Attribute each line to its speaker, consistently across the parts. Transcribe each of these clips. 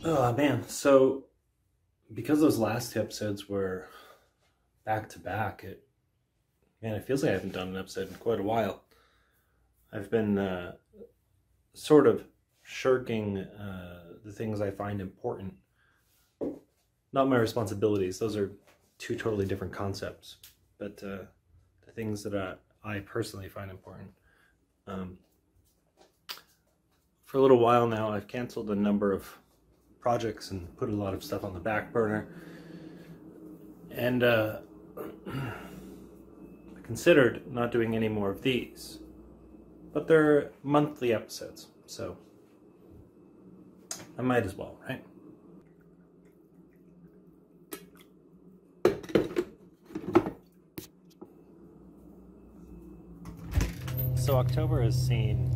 Speaker 1: Oh man, so because those last two episodes were back to back, it feels like I haven't done an episode in quite a while. I've been sort of shirking the things I find important. Not my responsibilities, those are two totally different concepts, but the things that I personally find important. For a little while now, I've canceled a number of projects and put a lot of stuff on the back burner, and I considered not doing any more of these, but they're monthly episodes, so I might as well, right? So October has seen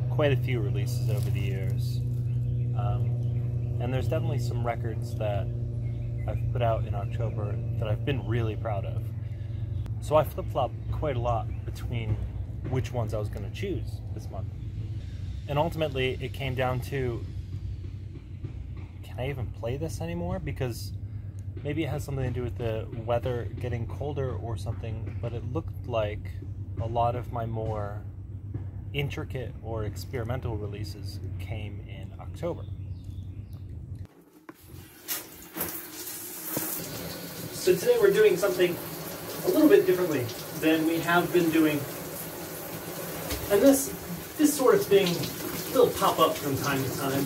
Speaker 1: quite a few releases over the years. And there's definitely some records that I've put out in October that I've been really proud of. So I flip-flopped quite a lot between which ones I was going to choose this month. And ultimately it came down to, can I even play this anymore? Because maybe it has something to do with the weather getting colder or something, but it looked like a lot of my more intricate or experimental releases came in October. So today we're doing something a little bit differently than we have been doing. And this sort of thing will pop up from time to time.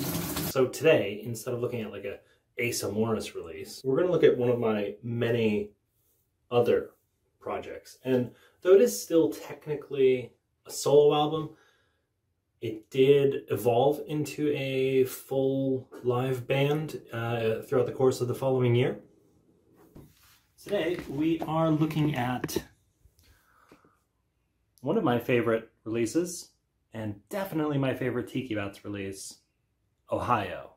Speaker 1: So today, instead of looking at like a AsaMorris release, we're going to look at one of my many other projects. And though it is still technically a solo album, it did evolve into a full live band throughout the course of the following year. Today we are looking at one of my favorite releases, and definitely my favorite Tiki Bats release, Ohio.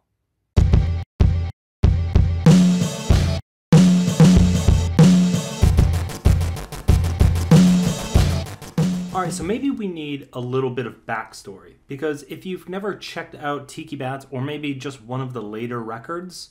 Speaker 1: Alright, so maybe we need a little bit of backstory, because if you've never checked out Tiki Bats, or maybe just one of the later records,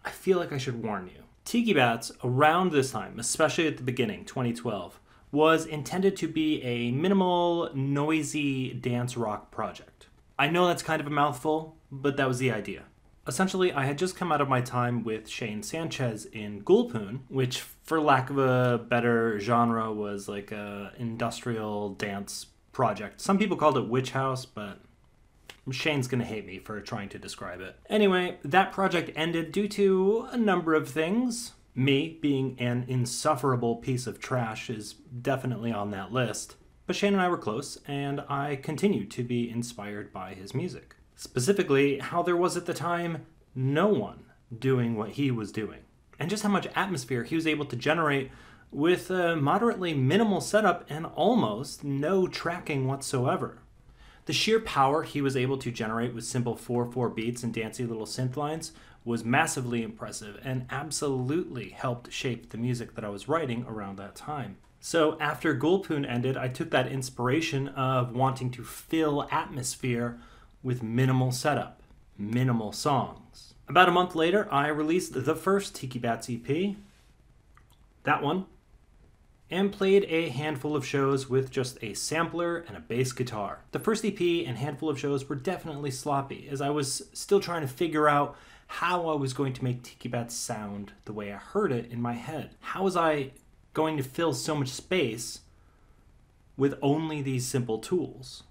Speaker 1: I feel like I should warn you. Tiki Bats, around this time, especially at the beginning, 2012, was intended to be a minimal, noisy dance rock project. I know that's kind of a mouthful, but that was the idea. Essentially, I had just come out of my time with Shane Sanchez in Ghoul, which, for lack of a better genre, was like a industrial dance project. Some people called it Witch House, but Shane's gonna hate me for trying to describe it. Anyway, that project ended due to a number of things. Me being an insufferable piece of trash is definitely on that list. But Shane and I were close, and I continued to be inspired by his music. Specifically, how there was at the time no one doing what he was doing, and just how much atmosphere he was able to generate with a moderately minimal setup and almost no tracking whatsoever. The sheer power he was able to generate with simple 4/4 beats and dancey little synth lines was massively impressive and absolutely helped shape the music that I was writing around that time. So after Ghoul ended, I took that inspiration of wanting to fill atmosphere with minimal setup, minimal songs. About a month later, I released the first Tiki Bats EP, that one, and played a handful of shows with just a sampler and a bass guitar. The first EP and handful of shows were definitely sloppy, as I was still trying to figure out how I was going to make Tiki Bats sound the way I heard it in my head. How was I going to fill so much space with only these simple tools?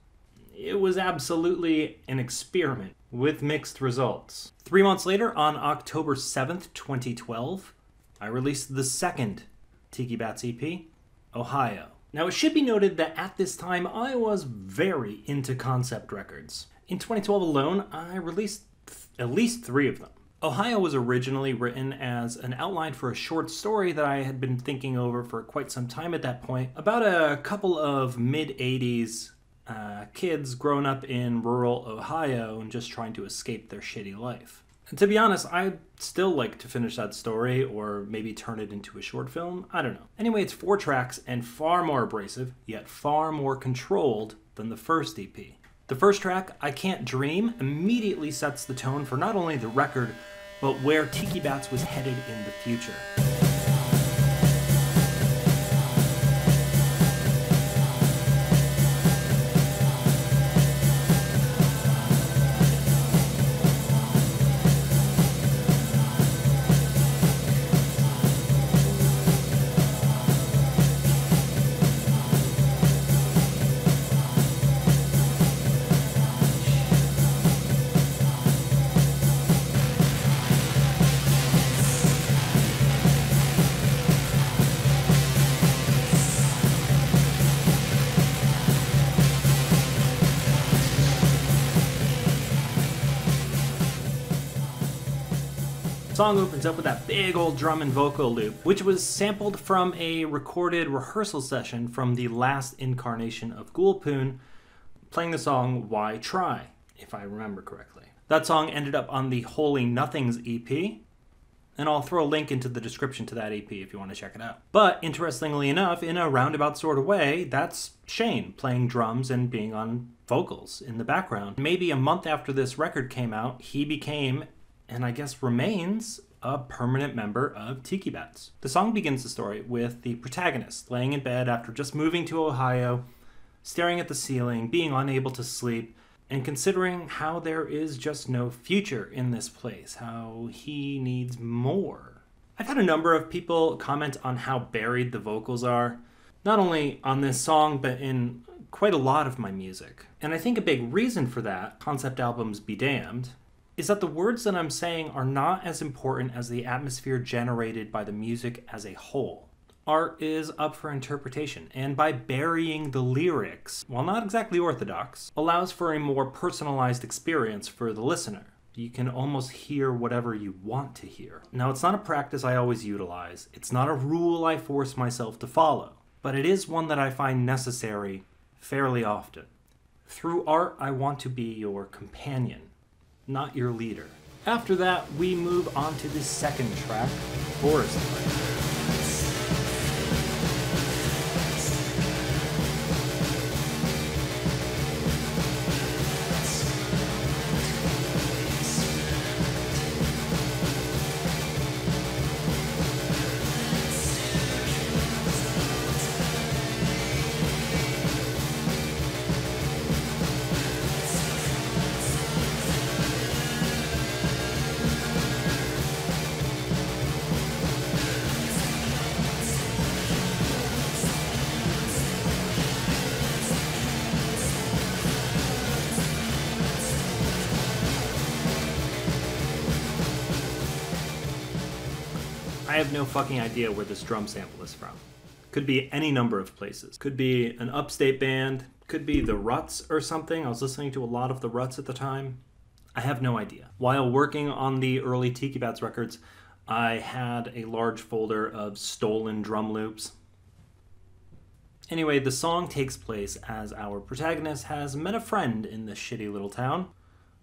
Speaker 1: It was absolutely an experiment with mixed results. 3 months later, on October 7th, 2012, I released the second Tiki Bats EP, Ohio. Now it should be noted that at this time I was very into concept records. In 2012 alone, I released at least 3 of them. Ohio was originally written as an outline for a short story that I had been thinking over for quite some time at that point, about a couple of mid-80s kids growing up in rural Ohio and just trying to escape their shitty life. And to be honest, I'd still like to finish that story or maybe turn it into a short film. I don't know. Anyway, it's 4 tracks and far more abrasive, yet far more controlled than the first EP. The first track, I Cant Dream, immediately sets the tone for not only the record, but where Tiki Bats was headed in the future. The song opens up with that big old drum and vocal loop, which was sampled from a recorded rehearsal session from the last incarnation of Ghoul Poon, playing the song Why Try, if I remember correctly. That song ended up on the Holy Nothings EP, and I'll throw a link into the description to that EP if you want to check it out. But interestingly enough, in a roundabout sort of way, that's Shane playing drums and being on vocals in the background. Maybe a month after this record came out, he became, and I guess remains, a permanent member of Tiki Bats. The song begins the story with the protagonist laying in bed after just moving to Ohio, staring at the ceiling, being unable to sleep, and considering how there is just no future in this place, how he needs more. I've had a number of people comment on how buried the vocals are, not only on this song, but in quite a lot of my music. And I think a big reason for that, concept albums be damned, is that the words that I'm saying are not as important as the atmosphere generated by the music as a whole. Art is up for interpretation, and by burying the lyrics, while not exactly orthodox, allows for a more personalized experience for the listener. You can almost hear whatever you want to hear. Now, it's not a practice I always utilize. It's not a rule I force myself to follow, but it is one that I find necessary fairly often. Through art, I want to be your companion, not your leader. After that, we move on to the second track, Forestry. I have no fucking idea where this drum sample is from. Could be any number of places. Could be an upstate band, could be the Ruts or something. I was listening to a lot of the Ruts at the time. I have no idea. While working on the early Tiki Bats records, I had a large folder of stolen drum loops. Anyway, the song takes place as our protagonist has met a friend in this shitty little town.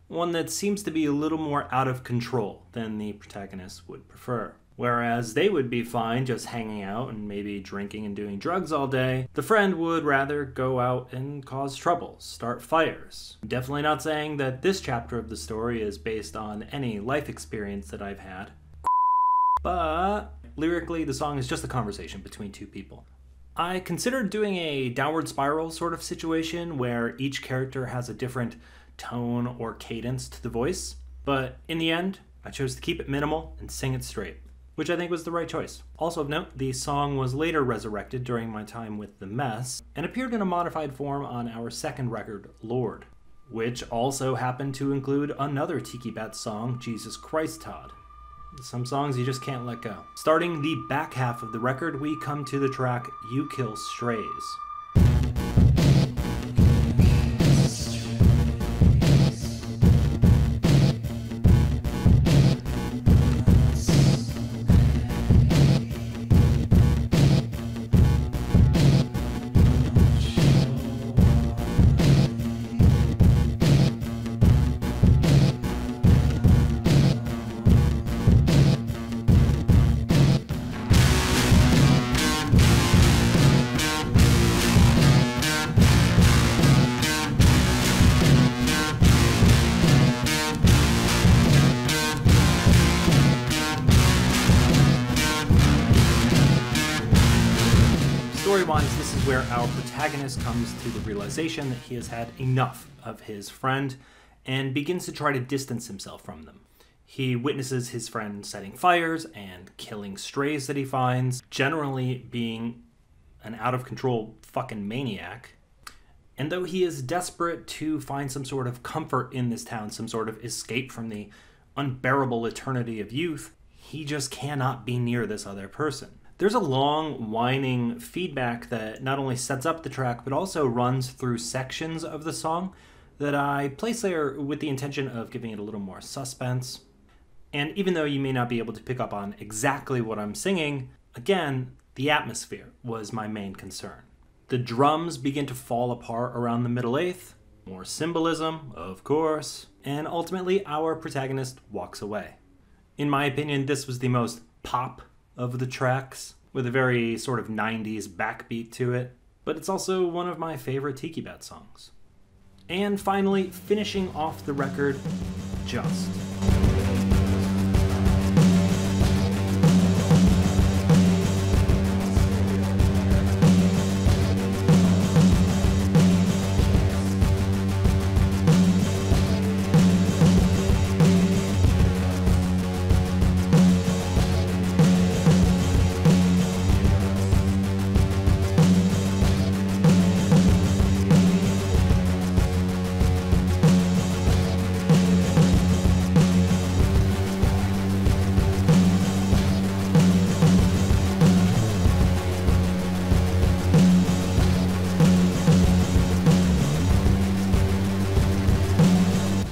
Speaker 1: One that seems to be a little more out of control than the protagonist would prefer. Whereas they would be fine just hanging out and maybe drinking and doing drugs all day, the friend would rather go out and cause trouble, start fires. I'm definitely not saying that this chapter of the story is based on any life experience that I've had. But lyrically, the song is just a conversation between two people. I considered doing a downward spiral sort of situation where each character has a different tone or cadence to the voice, but in the end, I chose to keep it minimal and sing it straight, which I think was the right choice. Also of note, the song was later resurrected during my time with The Mess and appeared in a modified form on our second record, Lord, which also happened to include another Tiki Bats song, Jesus Christ Todd. Some songs you just can't let go. Starting the back half of the record, we come to the track You Kill Strays. Story-wise, this is where our protagonist comes to the realization that he has had enough of his friend and begins to try to distance himself from them. He witnesses his friend setting fires and killing strays that he finds, generally being an out-of-control fucking maniac. And though he is desperate to find some sort of comfort in this town, some sort of escape from the unbearable eternity of youth, he just cannot be near this other person. There's a long, whining feedback that not only sets up the track, but also runs through sections of the song that I place there with the intention of giving it a little more suspense. And even though you may not be able to pick up on exactly what I'm singing, again, the atmosphere was my main concern. The drums begin to fall apart around the middle eighth, more symbolism, of course, and ultimately our protagonist walks away. In my opinion, this was the most pop of the tracks, with a very sort of 90s backbeat to it, but it's also one of my favorite Tiki Bats songs. And finally, finishing off the record, Just.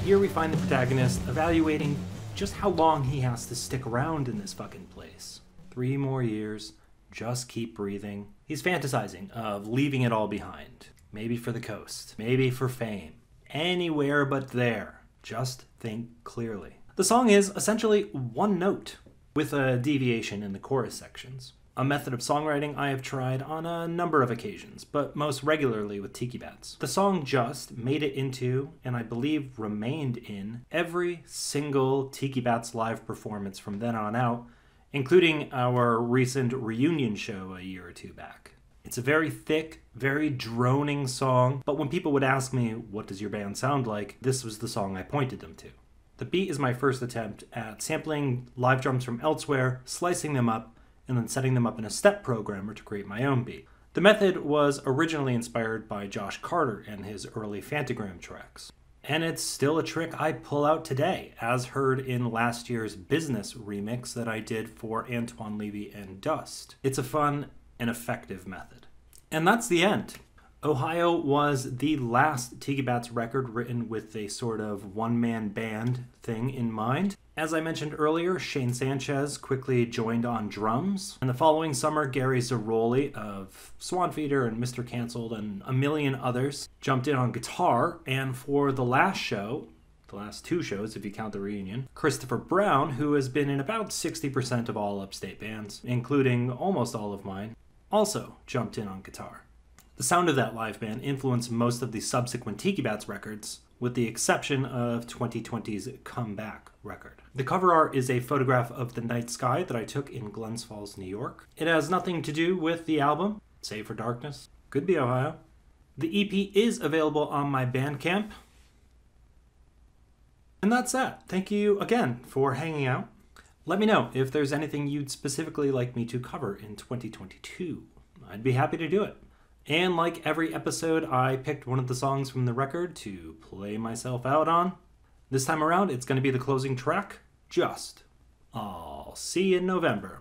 Speaker 1: Here we find the protagonist evaluating just how long he has to stick around in this fucking place. 3 more years, just keep breathing. He's fantasizing of leaving it all behind. Maybe for the coast, maybe for fame. Anywhere but there. Just think clearly. The song is essentially one note, with a deviation in the chorus sections. A method of songwriting I have tried on a number of occasions, but most regularly with Tiki Bats. The song Just made it into, and I believe remained in, every single Tiki Bats live performance from then on out, including our recent reunion show a year or 2 back. It's a very thick, very droning song, but when people would ask me, what does your band sound like, this was the song I pointed them to. The beat is my first attempt at sampling live drums from elsewhere, slicing them up, and then setting them up in a step programmer to create my own beat. The method was originally inspired by Josh Carter and his early Fantagram tracks. And it's still a trick I pull out today, as heard in last year's Business remix that I did for Antoine Levy and Dust. It's a fun and effective method. And that's the end. Ohio was the last Tiki Bats record written with a sort of one-man band thing in mind. As I mentioned earlier, Shane Sanchez quickly joined on drums, and the following summer, Gary Zaroli of Swanfeeder and Mr. Cancelled and a million others jumped in on guitar, and for the last show, the last 2 shows if you count the reunion, Christopher Brown, who has been in about 60% of all Upstate bands, including almost all of mine, also jumped in on guitar. The sound of that live band influenced most of the subsequent Tiki Bats records, with the exception of 2020's Comeback record. The cover art is a photograph of the night sky that I took in Glens Falls, New York. It has nothing to do with the album, save for darkness. Could be Ohio. The EP is available on my Bandcamp. And that's that. Thank you again for hanging out. Let me know if there's anything you'd specifically like me to cover in 2022. I'd be happy to do it. And like every episode, I picked one of the songs from the record to play myself out on. This time around, it's going to be the closing track, Just. I'll see you in November.